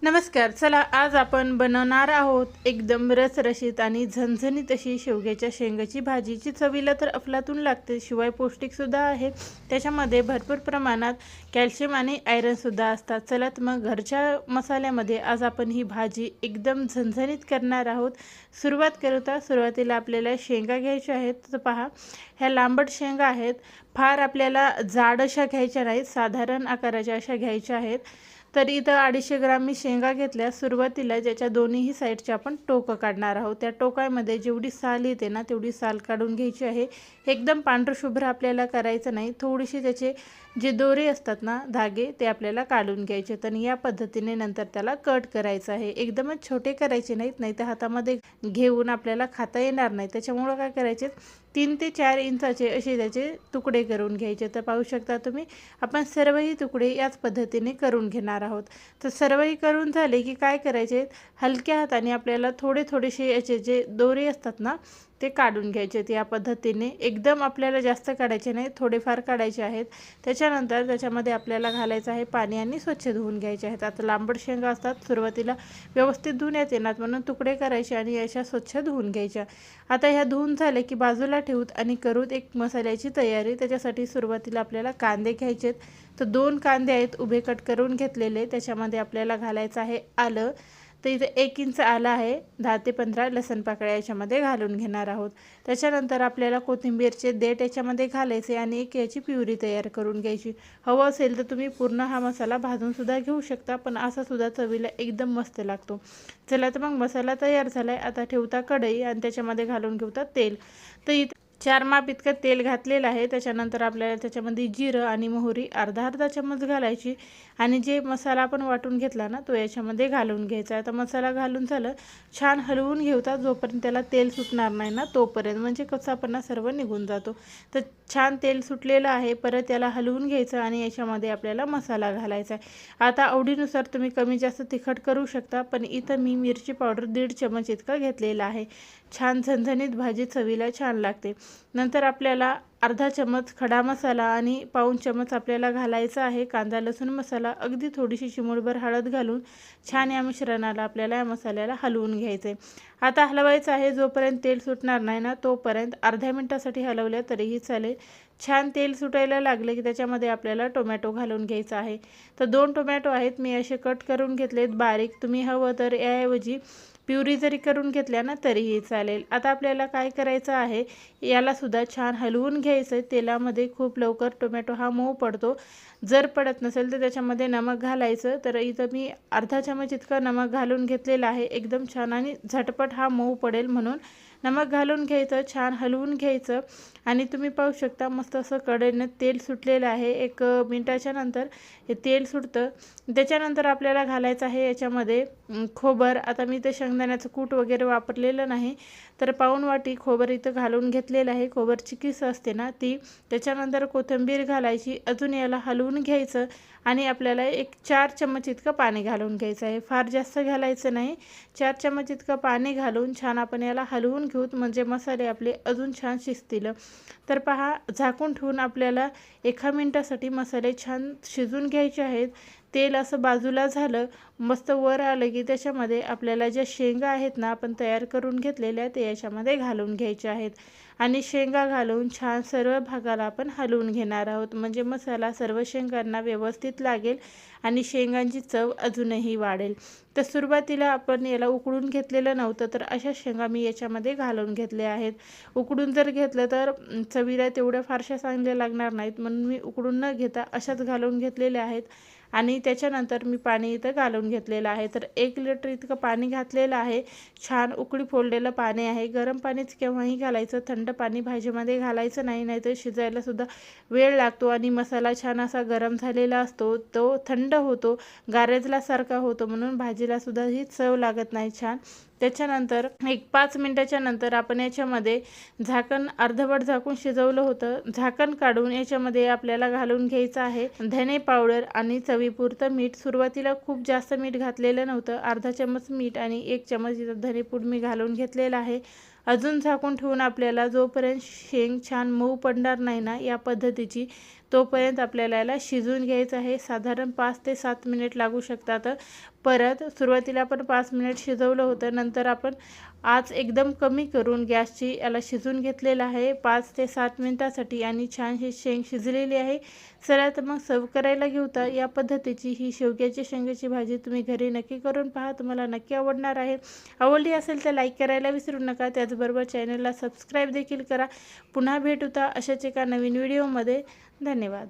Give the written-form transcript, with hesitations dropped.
नमस्कार. चला आज आपण बनवणार आहोत एकदम रसरशीत आणि झणझणीत अशी शेवग्याच्या शेंगाची भाजी, जी चवीला तर अफलातून लागते, शिवाय पौष्टिकसुद्धा आहे. त्याच्यामध्ये भरपूर प्रमाणात कॅल्शियम आणि आयरनसुद्धा असतात. चला तर मग घरच्या मसाल्यामध्ये आज आपण ही भाजी एकदम झणझणीत करणार आहोत. सुरुवात करूया. सुरुवातीला आपल्याला शेंगा घ्यायच्या आहेत. तर पहा, ह्या लांबट शेंगा आहेत. फार आपल्याला जाड अशा घ्यायच्या नाहीत, साधारण आकाराच्या अशा घ्यायच्या आहेत. तर इथं 250 ग्राम मी शेंगा घेतल्या. सुरुवातीला ज्याच्या दोन्हीही साईडचे आपण टोकं काढणार आहोत. त्या टोकामध्ये जेवढी साल येते ना तेवढी साल काढून घ्यायची आहे. एकदम पांढरशुभ्र आपल्याला करायचं नाही, थोडीशी त्याचे जे दोरे असतात ना, धागे, ते आपल्याला काढून घ्यायचे. तर या पद्धतीने नंतर त्याला कट करायचं आहे. एकदमच छोटे करायचे नाहीत, नाही तर हातामध्ये घेऊन आपल्याला खाता येणार नाही. त्याच्यामुळं काय करायचे, 3 ते 4 इंचाचे असे त्याचे तुकडे करून घ्यायचे. तर पाहू शकता तुम्ही, आपण सर्वही तुकडे याच पद्धतीने करून घेणार आहोत. तर सर्वही करून झाले की काय करायचे, हलक्या हाताने आपल्याला थोडेसे याचे जे दोरे असतात ना ते काढून घ्यायचे. या पद्धतीने एकदम आपल्याला जास्त काढायचे नाही, थोडेफार काढायचे आहेत. त्याच्यानंतर त्याच्यामध्ये आपल्याला घालायचं आहे पाणी आणि स्वच्छ धुवून घ्यायचे आहेत. आता लांबट शेंगा असतात, सुरुवातीला व्यवस्थित धुण्यात येणार म्हणून तुकडे करायचे आणि अशा स्वच्छ धुवून घ्यायच्या. आता ह्या धुवून झाले की बाजूला ठेवूत आणि करूत एक मसाल्याची तयारी. त्याच्यासाठी सुरुवातीला आपल्याला कांदे घ्यायचे आहेत. तर 2 कांदे आहेत उभे कट करून घेतलेले. त्याच्यामध्ये आपल्याला घालायचं आहे आलं. तर इथे 1 इंच आलं आहे. 10 ते 15 लसण पाकळ्या याच्यामध्ये घालून घेणार आहोत. त्याच्यानंतर आपल्याला कोथिंबीरचे देठ याच्यामध्ये घालायचे आणि एक याची प्युरी तयार करून घ्यायची. हवं असेल तर तुम्ही पूर्ण हा मसाला भाजूनसुद्धा घेऊ शकता, पण असासुद्धा चवीला एकदम मस्त लागतो. चला तर मग मसाला तयार झाला आहे. आता ठेवता कढई आणि त्याच्यामध्ये घालून घेऊता तेल. तर इथे 4 माप इतकं तेल घातलेलं आहे. त्याच्यानंतर आपल्याला त्याच्यामध्ये जिरं आणि मोहरी अर्धा चम्मच घालायची आणि जे मसाला आपण वाटून घेतला ना तो याच्यामध्ये घालून घ्यायचा. आता मसाला घालून झालं, छान हलवून घेऊता जोपर्यंत त्याला तेल सुटणार नाही ना तोपर्यंत, म्हणजे कच्चापणा सर्व निघून जातो. तर छान तेल सुटलेलं आहे. परत त्याला हलवून घ्यायचं आणि याच्यामध्ये आपल्याला मसाला घालायचा आहे. आता आवडीनुसार तुम्ही कमी जास्त तिखट करू शकता, पण इथं मी मिरची पावडर 1.5 चम्मच इतका घेतलेला आहे. छान झणझणीत भाजी चवीला छान लागते. नंतर आपल्याला अर्धा चम्मच खडा मसाला आणि पाऊण चम्मच आपल्याला घालायचा आहे कांदा लसूण मसाला. अगदी थोडीशी चिमूटभर हळद घालून छान या मिश्रणाला आपल्याला या मसाल्याला हलवून घ्यायचं आहे. आता हलवायचं आहे जोपर्यंत तेल सुटणार नाही ना तोपर्यंत. अर्ध्या मिनटासाठी हलवल्या तरीही चालेल. छान तेल सुटायला लागले की त्याच्यामध्ये आपल्याला टोमॅटो घालून घ्यायचा आहे. तर 2 टोमॅटो आहेत मी असे कट करून घेतलेत बारीक. तुम्ही हवं तर याऐवजी प्युरी जरी करून घेतल्या ना तरीही चालेल. आता आपल्याला काय करायचं आहे, यालासुद्धा छान हलवून घ्यायचं आहे तेलामध्ये. खूप लवकर टोमॅटो हा मऊ पडतो. जर पडत नसेल तर त्याच्यामध्ये नमक घालायचं. तर इथं मी अर्धा चम्मच इतका नमक घालून घेतलेला आहे. एकदम छान आणि झटपट हा मऊ पडेल म्हणून नमक घालून घ्यायचं, छान हलवून घ्यायचं. आणि तुम्ही पाहू शकता मस्त असं कढईनं तेल सुटलेलं आहे. 1 मिनटाच्या नंतर हे तेल सुटतं. त्याच्यानंतर आपल्याला घालायचं आहे याच्यामध्ये खोबर. आता मी ते शेंगदाण्याचं कूट वगैरे वापरलेलं नाही, तर पाऊण वाटी खोबर इथं घालून घेतलेलं आहे. खोबरची किस असते ना ती. त्याच्यानंतर कोथिंबीर घालायची. अजून याला हलवून घ्यायचं आणि आपल्याला 4 चम्मच इतकं पाणी घालून घ्यायचं आहे. फार जास्त घालायचं नाही. 4 चम्मच इतकं पाणी घालून छान आपण याला हलवून घेऊत, म्हणजे मसाले आपले अजून छान शिजतील. तर पहा, झाकून ठेवून आपल्याला 1 मिनटासाठी मसाले छान शिजून घ्यायचे आहेत. तेल असं बाजूला झालं, मस्त वर आलं की त्याच्यामध्ये आपल्याला ज्या शेंगा आहेत ना आपण तयार करून घेतलेल्या ते याच्यामध्ये घालून घ्यायच्या आहेत. आणि शेंगा घालून छान सर्व भागाला आपण हलवून घेणार आहोत, म्हणजे मसाला सर्व शेंगांना व्यवस्थित लागेल आणि शेंगांची चव अजूनही वाढेल. तर सुरुवातीला आपण याला उकडून घेतलेलं नव्हतं, तर अशा शेंगा मी याच्यामध्ये घालून घेतल्या आहेत. उकडून जर घेतलं तर चवीला तेवढ्या फारशा चांगल्या लागणार नाहीत, म्हणून मी उकडून न घेता अशाच घालून घेतलेल्या आहेत. आणि त्याच्यानंतर मी पाणी इथं घालून घेतलेलं आहे. तर 1 लिटर इतकं पाणी घातलेलं आहे. छान उकळी फोडलेलं पाणी आहे. गरम पाणीच केव्हाही घालायचं, थंड पाणी भाजीमध्ये घालायचं नाही, नाहीतर शिजायलासुद्धा वेळ लागतो आणि मसाला छान असा गरम झालेला असतो, तो थंड होतो, गारेजल्यासारखा होतो, म्हणून भाजीलासुद्धा ही चव लागत नाही छान. त्याच्यानंतर 5 मिनटाच्या नंतर आपण याच्यामध्ये झाकण अर्धवट झाकून शिजवलं होतं, झाकण काढून याच्यामध्ये आपल्याला घालून घ्यायचं आहे धने पावडर आणि चवीपुरतं मीठ. सुरुवातीला खूप जास्त मीठ घातलेलं नव्हतं, अर्धा चम्मच मीठ आणि 1 चम्मच धनेपूड मी घालून घेतलेला आहे. अजून झाकून ठेवून आपल्याला जोपर्यंत शेंग छान मऊ पडणार नाही ना या पद्धतीची, तोपर्यंत आपल्याला याला शिजवून घ्यायचं आहे। साधारण 5 ते 7 मिनिट लागू शकतात। परत सुरुवातीला आपण 5 मिनिट शिजवलं होतं, नंतर आपण आच एकदम कमी करून गॅसची याला शिजवून घेतलेलं आहे 5 ते 7 मिनिटासाठी आणि छान ही शेंग शिजलेली आहे। चला तर मग सर्व करायला घेऊ। तर या पद्धतीची ही शेवग्याची शेंगाची भाजी तुम्ही घरी नक्की करून पहा, तुम्हाला नक्की आवडणार आहे। आवडली असेल तर लाईक करायला विसरू नका, त्याचबरोबर चॅनलला सबस्क्राईब देखील करा। पुन्हा भेटूता अशाच एका नवीन व्हिडिओमध्ये। धन्यवाद।